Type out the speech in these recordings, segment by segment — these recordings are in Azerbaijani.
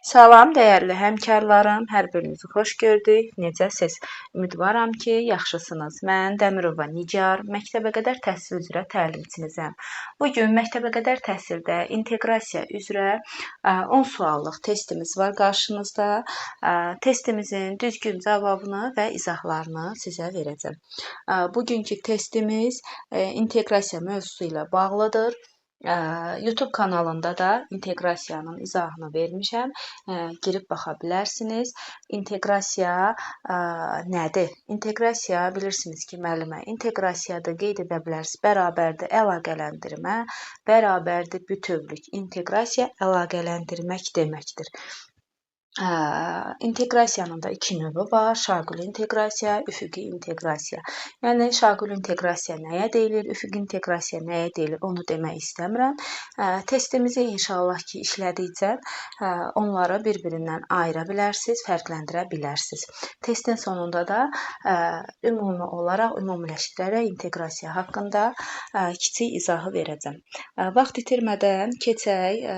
Salam dəyərli həmkarlarım, hər birinizi xoş gördük. Necəsiz? Ümidvaram ki, yaxşısınız. Mən Dəmirova Nigar, məktəbəqədər təhsil üzrə təlimçinizəm. Bu gün məktəbəqədər təhsildə inteqrasiya üzrə 10 suallıq testimiz var qarşınızda. Testimizin düzgün cavabını və izahlarını sizə verəcəm. Bugünkü testimiz inteqrasiya mövzusu ilə bağlıdır. YouTube kanalında da inteqrasiyanın izahını vermişəm. Girib baxa bilərsiniz. İnteqrasiya nədir? İnteqrasiya bilirsiniz ki, müəllimə, inteqrasiyada qeyd edə bilərsiniz. Bərabərdir əlaqələndirmə, bərabərdir bütövlük. İnteqrasiya əlaqələndirmək deməkdir. İnteqrasiyanın da iki növü var. Şaquli inteqrasiya, üfüqi inteqrasiya. Yəni şaquli inteqrasiya nəyə deyilir, üfüqi inteqrasiya nəyə deyilir, onu demək istəmirəm. Testimizi inşallah ki, işlədikcə onları bir-birindən ayıra bilərsiniz, fərqləndirə bilərsiniz. Testin sonunda da ümumi olaraq, ümumiləşdirərək inteqrasiya haqqında kiçik izahı verəcəm. Vaxt itirmədən keçək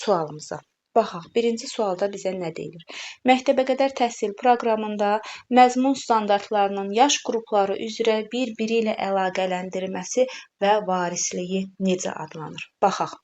sualımıza. Baxaq, birinci sualda bizə nə deyilir? Məktəbəqədər təhsil proqramında məzmun standartlarının yaş qrupları üzrə bir-biri ilə əlaqələndirməsi və varisliyi necə adlanır? Baxaq.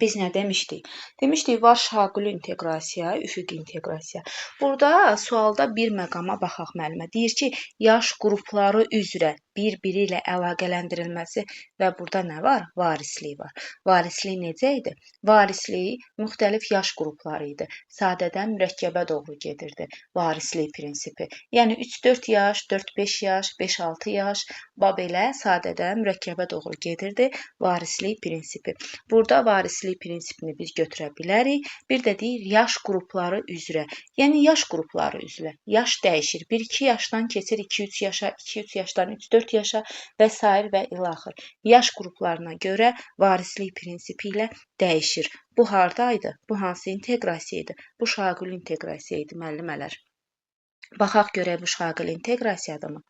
Biz nə demişdik? Demişdik, var şaquli inteqrasiya, üfüqi inteqrasiya. Burada sualda bir məqama baxaq müəllimə. Deyir ki, yaş qrupları üzrə bir-biri ilə əlaqələndirilməsi və burada nə var? Varislik var. Varislik necə idi? Varislik müxtəlif yaş qrupları idi. Sadədən mürəkkəbə doğru gedirdi varislik prinsipi. Yəni 3-4 yaş, 4-5 yaş, 5-6 yaş, belə sadədən mürəkkəbə doğru gedirdi varislik prinsipi. Burada varislik prinsipini biz götürə bilərik. Bir də deyir yaş qrupları üzrə. Yəni yaş qrupları üzrə. Yaş dəyişir. 1-2 yaşdan keçir 2-3 yaşa, 2-3 yaşdan 3-4 yaşa və s. və ilaxır. Yaş qruplarına görə varislik prinsipi ilə dəyişir. Bu hardaydı? Bu hansı inteqrasiya idi? Bu şaquli inteqrasiya idi müəllimələr. Baxaq görək bu şaquli inteqrasiyadırmı?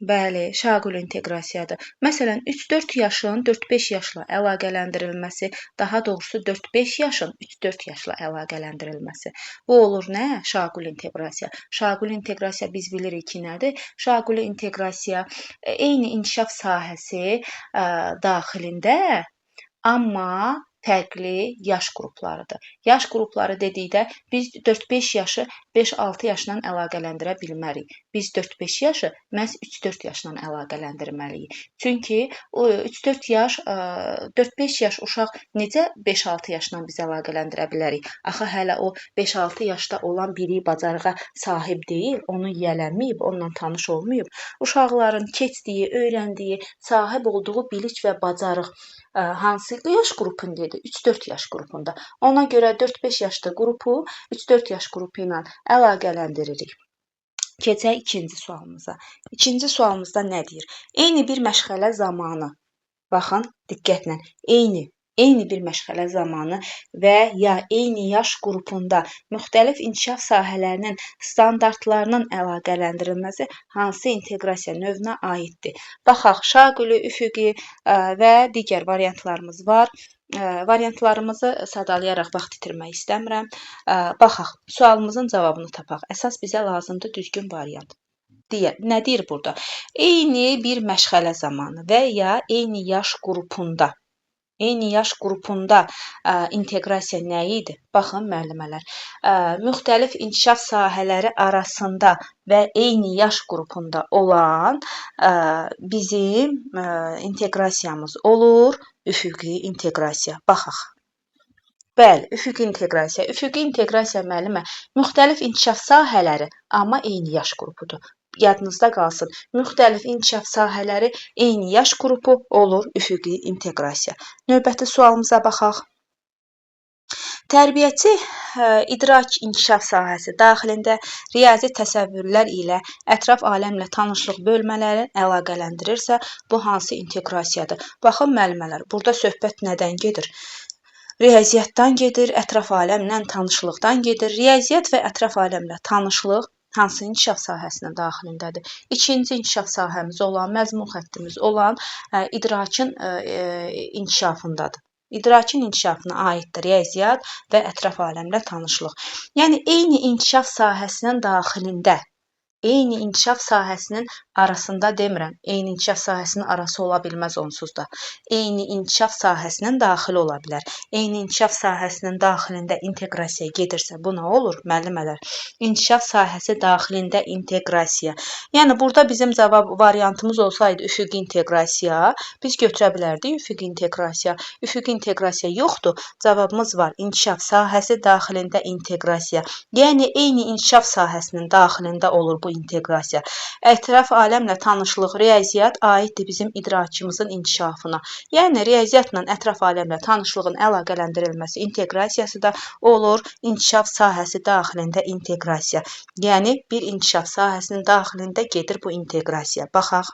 Bəli, şaquli inteqrasiyadır. Məsələn, 3-4 yaşın 4-5 yaşla əlaqələndirilməsi, daha doğrusu 4-5 yaşın 3-4 yaşla əlaqələndirilməsi. Bu olur nə? Şaquli inteqrasiya. Şaquli inteqrasiya biz bilirik ki, nədir? Şaquli inteqrasiya eyni inkişaf sahəsi daxilində, amma fərqli yaş qruplarıdır. Yaş qrupları dedikdə biz 4-5 yaşı 5-6 yaşla əlaqələndirə bilmərik. Biz 4-5 yaşı məhz 3-4 yaşla əlaqələndirməliyik. Çünki 3-4 yaş, 4-5 yaş uşaq necə 5-6 yaşla biz əlaqələndirə bilərik? Axı hələ o 5-6 yaşda olan bilik bacarığa sahib deyil, onu yiyələnməyib, onunla tanış olmayıb. Uşaqların keçdiyi, öyrəndiyi, sahib olduğu bilik və bacarıq hansı yaş qrupundadır? 3-4 yaş qrupunda. Ona görə 4-5 yaşlı qrupu 3-4 yaş qrupu ilə əlaqələndiririk. Keçək ikinci sualımıza. İkinci sualımızda nə deyir? Eyni bir məşğələ zamanı, baxın, diqqətlə, eyni bir məşğələ zamanı və ya eyni yaş qrupunda müxtəlif inkişaf sahələrinin standartlarının əlaqələndirilməsi hansı inteqrasiya növünə aiddir? Baxaq, şaquli, üfüqi və digər variantlarımız var. Variantlarımızı sadalayaraq vaxt itirmək istəmirəm. Baxaq, sualımızın cavabını tapaq. Əsas bizə lazımdır düzgün variant. Nə deyir burada? Eyni bir məşğələ zamanı və ya eyni yaş qrupunda. Eyni yaş qrupunda inteqrasiya nə idi? Baxın, müəllimələr, müxtəlif inkişaf sahələri arasında və eyni yaş qrupunda olan bizim inteqrasiyamız olur üfüqi inteqrasiya. Baxaq. Bəli, üfüqi inteqrasiya. Üfüqi inteqrasiya müəllimə müxtəlif inkişaf sahələri, amma eyni yaş qrupudur. Yadınızda qalsın, müxtəlif inkişaf sahələri eyni yaş qrupu olur üfüqi inteqrasiya. Növbəti sualımıza baxaq. Tərbiyəçi idrak inkişaf sahəsi daxilində riyazi təsəvvürlər ilə ətraf aləmlə tanışlıq bölmələrini əlaqələndirirsə, bu hansı inteqrasiyadır? Baxın, müəllimələr, burada söhbət nədən gedir? Riyaziyyatdan gedir, ətraf aləmlə tanışlıqdan gedir. Riyaziyyat və ətraf aləmlə tanışlıq hansı inkişaf sahəsinin daxilindədir? İkinci inkişaf sahəmiz olan, məzmun xəttimiz olan idrakın inkişafındadır. İdrakin inkişafına aiddir riyaziyyat və ətraf aləmlə tanışlıq. Yəni eyni inkişaf sahəsinin daxilində, eyni inkişaf sahəsinin arasında demirəm. Eyni inkişaf sahəsinin arası ola bilməz onsuz da. Eyni inkişaf sahəsinin daxili ola bilər. Eyni inkişaf sahəsinin daxilində inteqrasiya gedirsə, bu nə olur? Müəllimələr, inkişaf sahəsi daxilində inteqrasiya. Yəni, burada bizim cavab variantımız olsaydı üfüqi inteqrasiya, biz götürə bilərdik üfüqi inteqrasiya. Üfüqi inteqrasiya yoxdur. Cavabımız var. İnkişaf sahəsi daxilində inteqrasiya. Yəni, eyni inkişaf sahəsinin daxilində olur bu inteqrasiya. Ətraf aləmlə tanışlıq, riyaziyyat aiddir bizim idrakımızın inkişafına. Yəni, riyaziyyatla ətraf aləmlə tanışlığın əlaqələndirilməsi inteqrasiyası da olur. İnkişaf sahəsi daxilində inteqrasiya. Yəni, bir inkişaf sahəsinin daxilində gedir bu inteqrasiya. Baxaq.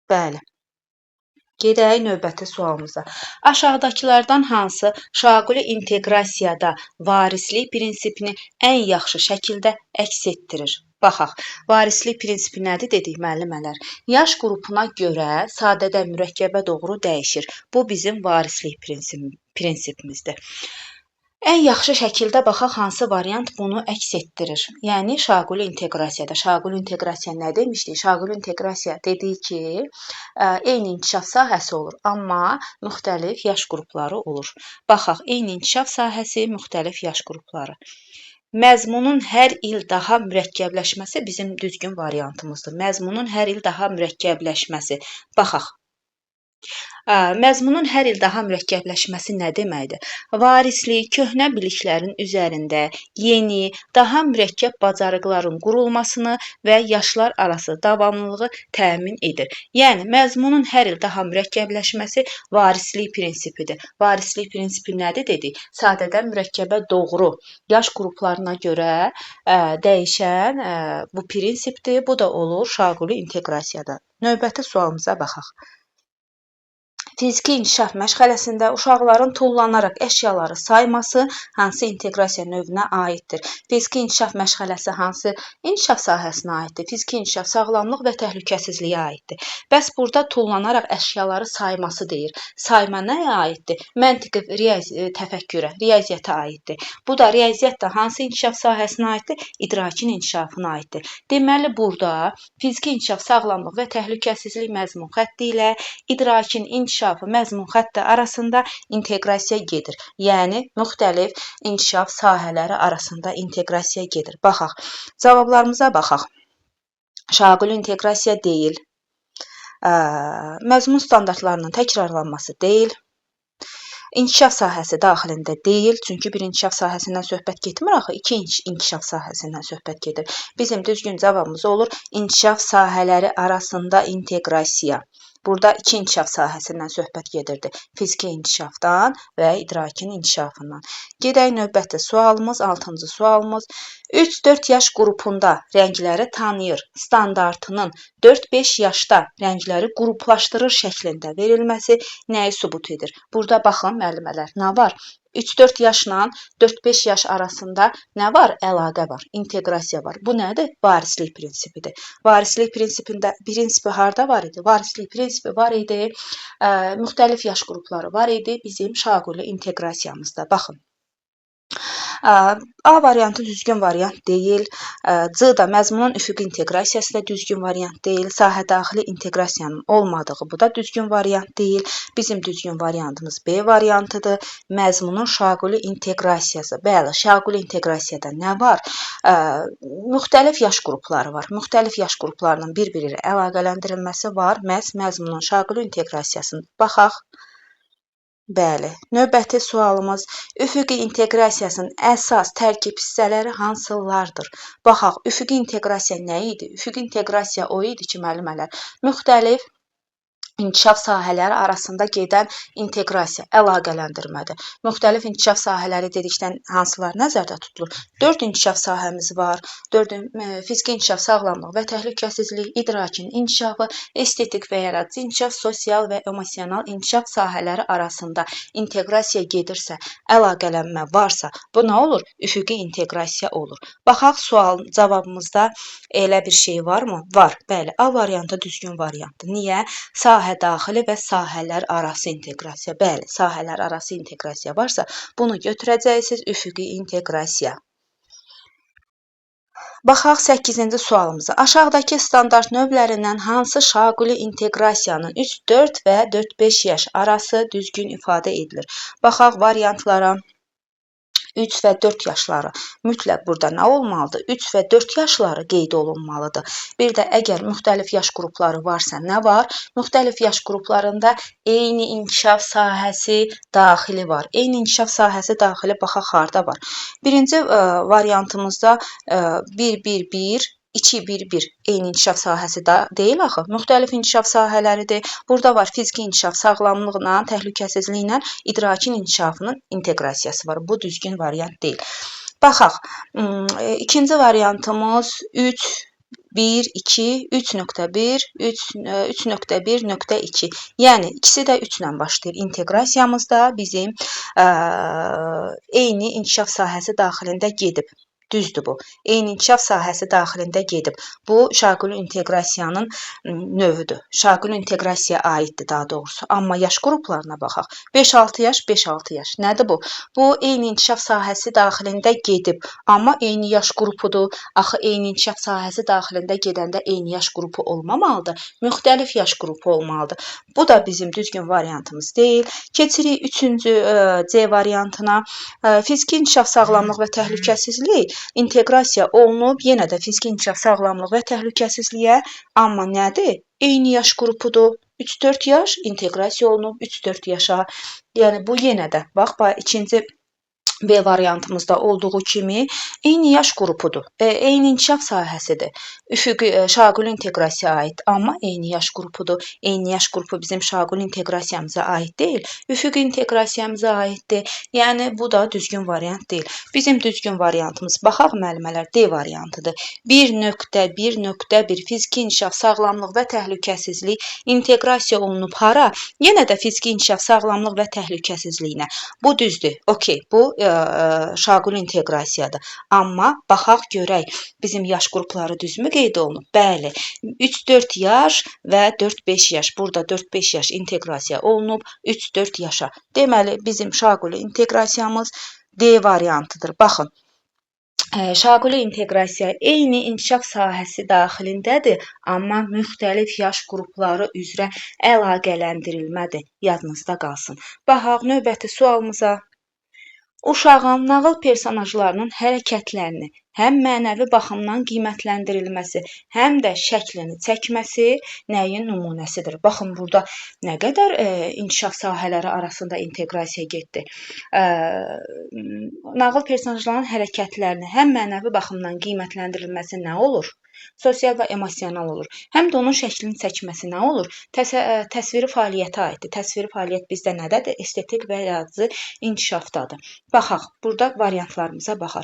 Bəli. Gedək növbəti sualımıza. Aşağıdakılardan hansı şaquli inteqrasiyada varislik prinsipini ən yaxşı şəkildə əks etdirir? Baxaq, varislik prinsipi nədir dedik müəllimələr? Yaş qrupuna görə sadədən mürəkkəbə doğru dəyişir. Bu bizim varislik prinsipimizdir. Ən yaxşı şəkildə baxaq, hansı variant bunu əks etdirir. Yəni, şaquli inteqrasiyada. Şaquli inteqrasiya nə demişdik? Şaquli inteqrasiya dedik ki, eyni inkişaf sahəsi olur, amma müxtəlif yaş qrupları olur. Baxaq, eyni inkişaf sahəsi, müxtəlif yaş qrupları. Məzmunun hər il daha mürəkkəbləşməsi bizim düzgün variantımızdır. Məzmunun hər il daha mürəkkəbləşməsi. Baxaq. Məzmunun hər il daha mürəkkəbləşməsi nə deməkdir? Varislik, köhnə biliklərin üzərində yeni, daha mürəkkəb bacarıqların qurulmasını və yaşlar arası davamlılığı təmin edir. Yəni, məzmunun hər il daha mürəkkəbləşməsi varislik prinsipidir. Varislik prinsipi nədir dedik? Sadədən mürəkkəbə doğru yaş qruplarına görə dəyişən bu prinsipdir. Bu da olur şaquli inteqrasiyada. Növbəti sualımıza baxaq. Fiziki inkişaf məşğələsində uşaqların tullanaraq əşyaları sayması hansı inteqrasiya növünə aiddir? Fiziki inkişaf məşğələsi hansı inkişaf sahəsinə aiddir? Fiziki inkişaf sağlamlıq və təhlükəsizliyə aiddir. Bəs burada tullanaraq əşyaları sayması deyir. Sayma nəyə aiddir? Məntiqi təfəkkürə, riyaziyyata aiddir. Bu da riyaziyyat da hansı inkişaf sahəsinə aiddir? İdrakin inkişafına aiddir. Deməli, burada fiziki inkişaf sağlamlıq və təhlükəsizlik məzmun xətti ilə idrakin inkişafı məzmun xətti arasında inteqrasiya gedir. Yəni, müxtəlif inkişaf sahələri arasında inteqrasiya gedir. Baxaq, cavablarımıza baxaq. Şaquli inteqrasiya deyil. Məzmun standartlarının təkrarlanması deyil. İnkişaf sahəsi daxilində deyil. Çünki bir inkişaf sahəsindən söhbət getmir axı, iki inkişaf sahəsindən söhbət gedir. Bizim düzgün cavabımız olur inkişaf sahələri arasında inteqrasiya. Burada iki inkişaf sahəsindən söhbət gedirdi. Fiziki inkişafdan və idrakin inkişafından. Gedək növbəti sualımız, 6-cı sualımız. 3-4 yaş qrupunda rəngləri tanıyır. Standartının 4-5 yaşda rəngləri qruplaşdırır şəklində verilməsi nəyi sübut edir? Burada baxın, müəllimələr, nə var? 3-4 yaşla 4-5 yaş arasında nə var? Əlaqə var, inteqrasiya var. Bu nədir? Varislik prinsipidir. Varislik prinsipi harda var idi? Varislik prinsipi var idi, müxtəlif yaş qrupları var idi bizim şaquli inteqrasiyamızda. Baxın. A variantı düzgün variant deyil. C da məzmunun üfüqi inteqrasiyası da düzgün variant deyil. Sahə daxili inteqrasiyanın olmadığı bu da düzgün variant deyil. Bizim düzgün variantımız B variantıdır. Məzmunun şaquli inteqrasiyası. Bəli, şaquli inteqrasiyada nə var? Müxtəlif yaş qrupları var. Müxtəlif yaş qruplarının bir-biri ilə əlaqələndirilməsi var. Məhz məzmunun şaquli inteqrasiyasını baxaq. Bəli, növbəti sualımız üfüqi inteqrasiyasının əsas tərkib hissələri hansılardır? Baxaq, üfüqi inteqrasiya nə idi? Üfüqi inteqrasiya o idi ki, müəllimələr, müxtəlif inkişaf sahələri arasında gedən inteqrasiya, əlaqələndirmədir. Müxtəlif inkişaf sahələri dedikdən hansılar nəzərdə tutulur? 4 inkişaf sahəmiz var. Fiziki inkişaf, sağlamlıq və təhlükəsizlik, idrakin inkişafı, estetik və yaradıcı inkişaf, sosial və emosional inkişaf sahələri arasında inteqrasiya gedirsə, əlaqələnmə varsa, bu nə olur? Üfüqi inteqrasiya olur. Baxaq, sual cavabımızda elə bir şey varmı? Var. Bəli, A variantı düzgün variantdır. Niyə? Sahə sahə daxili və sahələr arası inteqrasiya. Bəli, sahələr arası inteqrasiya varsa, bunu götürəcəksiniz üfüqi inteqrasiya. Baxaq 8-ci sualımıza. Aşağıdakı standart növlərindən hansı şaquli inteqrasiyanın 3-4 və 4-5 yaş arası düzgün ifadə edilir? Baxaq variantlara. 3 və 4 yaşları mütləq burada nə olmalıdır? 3 və 4 yaşları qeyd olunmalıdır. Bir də əgər müxtəlif yaş qrupları varsa nə var? Müxtəlif yaş qruplarında eyni inkişaf sahəsi daxili var. Eyni inkişaf sahəsi daxili baxaq harda var? Birinci variantımızda 1-1-1 2-1-1 eyni inkişaf sahəsi də deyil axı. Müxtəlif inkişaf sahələridir. Burada var fiziki inkişaf sağlamlıqla, təhlükəsizliklə idrakin inkişafının inteqrasiyası var. Bu düzgün variant deyil. Baxaq. İkinci variantımız 3 1, 2, 3.1, 3.1.2. Yəni, ikisi də 3 ilə başlayır. İnteqrasiyamızda bizim eyni inkişaf sahəsi daxilində gedib. Düzdür bu. Eyni inkişaf sahəsi daxilində gedib. Bu, şaquli inteqrasiyanın növüdür. Şaquli inteqrasiyaya aiddir daha doğrusu. Amma yaş qruplarına baxaq. 5-6 yaş, 5-6 yaş. Nədir bu? Bu, eyni inkişaf sahəsi daxilində gedib. Amma eyni yaş qrupudur. Axı, eyni inkişaf sahəsi daxilində gedəndə eyni yaş qrupu olmamalıdır. Müxtəlif yaş qrupu olmalıdır. Bu da bizim düzgün variantımız deyil. Keçirik 3-cü C variantına. Fiziki inkişaf sağlamlıq və təhlükəsizlik inteqrasiya olunub, yenə də fiziki inkişaf sağlamlıq və təhlükəsizliyə, amma nədir? Eyni yaş qrupudur. 3-4 yaş inteqrasiya olunub 3-4 yaşa. Yəni, bu yenə də, bax, ikinci B variantımızda olduğu kimi eyni yaş qrupudur. Eyni inkişaf sahəsidir. Üfüqi şaquli inteqrasiyaya aid, amma eyni yaş qrupudur. Eyni yaş qrupu bizim şaquli inteqrasiyamıza aid deyil, üfüqi inteqrasiyamıza aiddir. Yəni, bu da düzgün variant deyil. Bizim düzgün variantımız, baxaq müəllimələr, D variantıdır. 1.1.1 fiziki inkişaf sağlamlıq və təhlükəsizlik inteqrasiya olunub hara? Yenə də fiziki inkişaf sağlamlıq və təhlükəsizliyinə. Bu düzdür. Okey, bu şaquli inteqrasiyadır. Amma baxaq görək, bizim yaş qrupları düzmü qeyd olunub? Bəli, 3-4 yaş və 4-5 yaş. Burada 4-5 yaş inteqrasiya olunub 3-4 yaşa. Deməli, bizim şaquli inteqrasiyamız D variantıdır. Baxın, şaquli inteqrasiya eyni inkişaf sahəsi daxilindədir, amma müxtəlif yaş qrupları üzrə əlaqələndirilmədir. Yadınızda qalsın. Baxaq, növbəti sualımıza. Uşağın nağıl personajlarının hərəkətlərini həm mənəvi baxımdan qiymətləndirilməsi, həm də şəklini çəkməsi nəyin nümunəsidir? Baxın, burada nə qədər inkişaf sahələri arasında inteqrasiya getdi. Nağıl personajlarının hərəkətlərini həm mənəvi baxımdan qiymətləndirilməsi nə olur? Sosial və emosional olur. Həm də onun şəklini çəkməsi nə olur? Təsviri fəaliyyətə aiddir. Təsviri fəaliyyət bizdə nədədir? Estetik və yaradıcı inkişafdadır. Baxaq, burada variantlarımıza baxaq.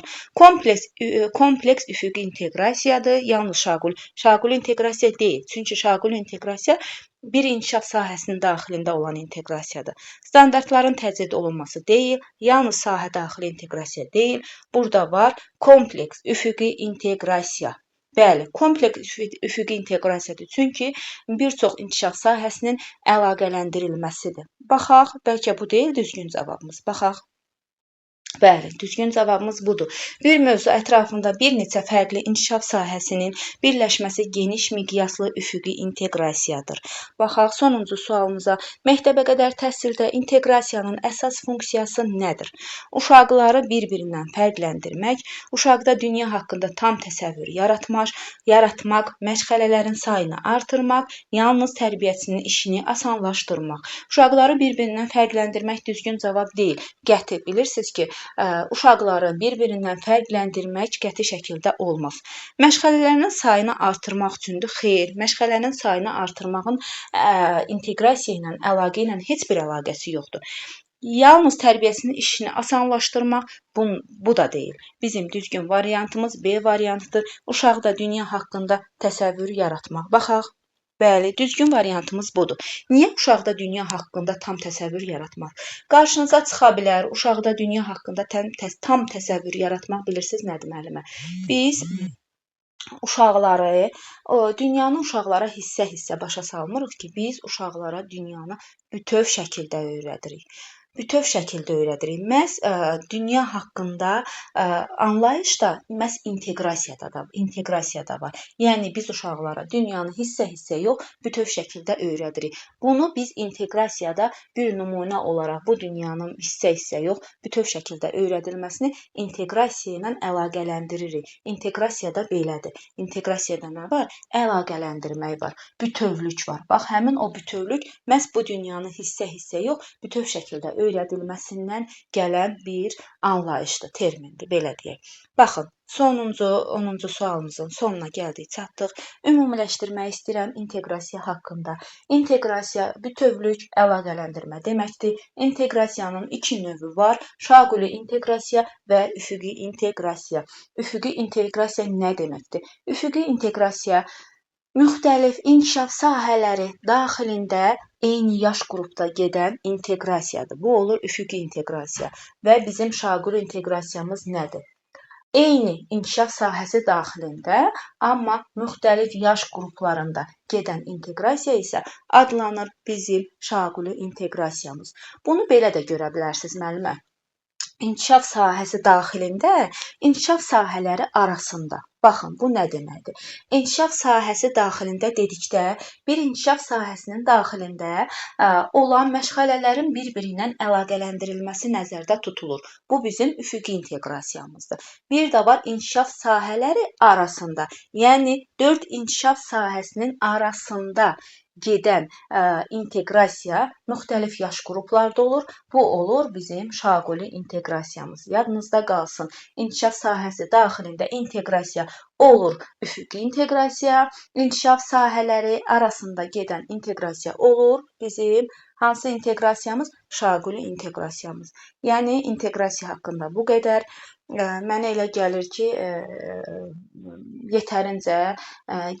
Kompleks üfüqi inteqrasiyadır, yalnız şaquli inteqrasiya deyil. Çünki şaquli inteqrasiya bir inkişaf sahəsinin daxilində olan inteqrasiyadır. Standartların təcrid olunması deyil, yalnız sahə daxili inteqrasiya deyil. Burada var kompleks üfüqi inteqrasiya. Bəli, kompleks üfüqi inteqrasiyadır. Çünki bir çox inkişaf sahəsinin əlaqələndirilməsidir. Baxaq, bəlkə bu deyil düzgün cavabımız. Baxaq. Bəli, düzgün cavabımız budur. Bir mövzu ətrafında bir neçə fərqli inkişaf sahəsinin birləşməsi geniş miqyaslı üfüqi inteqrasiyadır. Baxaq, sonuncu sualımıza. Məktəbə qədər təhsildə inteqrasiyanın əsas funksiyası nədir? Uşaqları bir-birindən fərqləndirmək, uşaqda dünya haqqında tam təsəvvür yaratmaq, məşğələlərin sayını artırmaq, yalnız tərbiyəçinin işini asanlaşdırmaq. Uşaqları bir-birindən fərqləndirmək düzgün cavab deyil. Qəti, bilirsiniz ki, uşaqları bir-birindən fərqləndirmək qəti şəkildə olmaz. Məşğələlərinin sayını artırmaq üçündür. Xeyr, məşğələnin sayını artırmağın inteqrasiya ilə, əlaqə ilə heç bir əlaqəsi yoxdur. Yalnız tərbiyəsinin işini asanlaşdırmaq bu da deyil. Bizim düzgün variantımız B variantıdır. Uşaqda dünya haqqında təsəvvür yaratmaq. Baxaq. Bəli, düzgün variantımız budur. Niyə uşaqda dünya haqqında tam təsəvvür yaratmaq? Qarşınıza çıxa bilər, uşaqda dünya haqqında tam təsəvvür yaratmaq bilirsiniz nədir müəllimə? Biz uşaqları, dünyanın uşaqlara hissə-hissə başa salmırıq ki, biz uşaqlara dünyanı bütöv şəkildə öyrədirik. Bütöv şəkildə öyrədirik. Məhz dünya haqqında anlayış da məhz inteqrasiyada var. Yəni biz uşaqlara dünyanı hissə-hissə yox, bütöv şəkildə öyrədirik. Bunu biz inteqrasiyada bir nümunə olaraq bu dünyanın hissə-hissə yox, bütöv şəkildə öyrədilməsini inteqrasiya ilə əlaqələndiririk. İnteqrasiyada belədir. İnteqrasiyada nə var? Əlaqələndirmək var, bütövlük var. Bax, həmin o bütövlük məhz bu dünyanı hissə-hissə yox, bütöv şəkildə öyrədilməsindən gələn bir anlayışdır, termindir, belə deyək. Baxın, 10-cu sualımızın sonuna gəldik, çatdıq. Ümumiləşdirmək istəyirəm inteqrasiya haqqında. İnteqrasiya bütövlük, əlaqələndirmə deməkdir. İnteqrasiyanın iki növü var: şaquli inteqrasiya və üfüqi inteqrasiya. Üfüqi inteqrasiya nə deməkdir? Üfüqi inteqrasiya müxtəlif inkişaf sahələri daxilində eyni yaş qrupda gedən inteqrasiyadır. Bu olur üfüqi inteqrasiya. Və bizim şaquli inteqrasiyamız nədir? Eyni inkişaf sahəsi daxilində, amma müxtəlif yaş qruplarında gedən inteqrasiya isə adlanır bizim şaquli inteqrasiyamız. Bunu belə də görə bilərsiniz müəllimə. İnkişaf sahəsi daxilində, inkişaf sahələri arasında. Baxın, bu nə deməkdir? İnkişaf sahəsi daxilində dedikdə, bir inkişaf sahəsinin daxilində olan məşğələlərin bir-biri ilə əlaqələndirilməsi nəzərdə tutulur. Bu bizim üfüqi inteqrasiyamızdır. Bir də var inkişaf sahələri arasında, yəni 4 inkişaf sahəsinin arasında gedən inteqrasiya müxtəlif yaş qruplarda olur. Bu olur bizim şaquli inteqrasiyamız. Yadınızda qalsın. İnkişaf sahəsi daxilində inteqrasiya olur üfüqi inteqrasiya, inkişaf sahələri arasında gedən inteqrasiya olur bizim hansı inteqrasiyamız? Şaquli inteqrasiyamız. Yəni inteqrasiya haqqında bu qədər. Mənə elə gəlir ki, yetərincə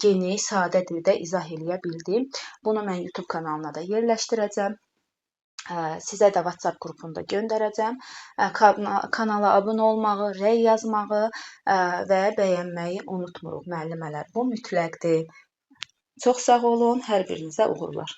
geniş, sadə dildə izah eləyə bildim. Bunu mən YouTube kanalına da yerləşdirəcəm. Sizə də WhatsApp qrupunda göndərəcəm. Kanala abunə olmağı, rəy yazmağı və bəyənməyi unutmuruq müəllimələr. Bu mütləqdir. Çox sağ olun. Hər birinizə uğurlar.